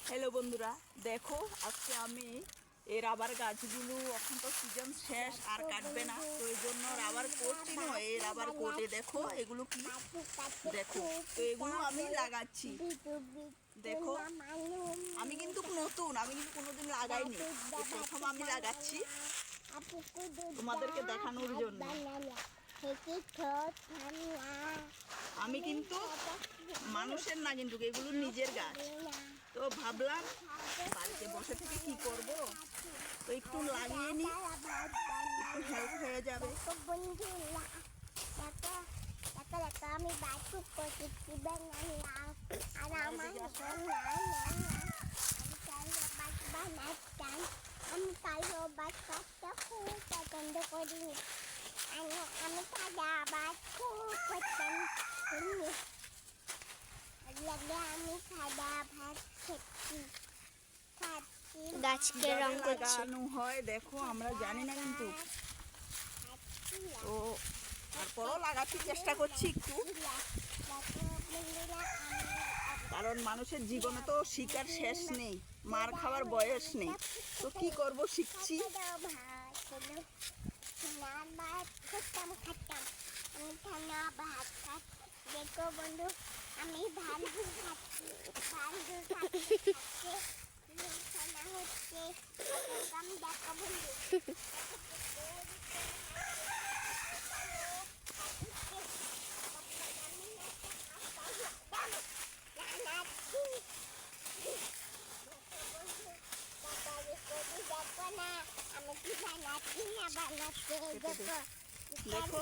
Hello বন্ধুরা, দেখো আজকে আমি এই রাবার গাছগুলো এখন তো সিজন শেষ আর কাটবে না, তো এই জন্য রাবার কোট চিনো, এই রাবার কোটে দেখো এগুলো কি, দেখো তো এগুলো আমি লাগাচ্ছি। দেখো আমি কিন্তু নতুন, আমি কিন্তু কোনোদিন লাগাইনি, প্রথম আমি লাগাচ্ছি তোমাদেরকে দেখানোর জন্য। আমি কিন্তু মানুষের না, কিন্তু এগুলো নিজের গাছ। তো ভাবলাম বাড়িতে বসে থেকে কি করব, তো একটু লাগিয়ে নি, একটু হেল্প হয়ে যাবে। আমি বাছুক করছি বানালাম আর আমার বানাতাম। আমি কালো বাচ্চাটা খুব পছন্দ করি। আমি সাদা বাজ খুব পছন্দ করি। আমি সাদা ভাত খেতে গাছকে রং করছি। লাগানো হয়, দেখো আমরা জানি না কিন্তু, তো তারপরও লাগাতে চেষ্টা করছি একটু, কারণ মানুষের জীবনে তো শিকার শেষ নেই, মার খাওয়ার বয়স নেই, তো কি করব শিখছি। দেখো বন্ধু, আমি ধান খাচ্ছি, হচ্ছে আমি দেখো বন্ধু। দেখো না আমি কি বানাচ্ছি না বানাচ্ছি, দেখো দেখো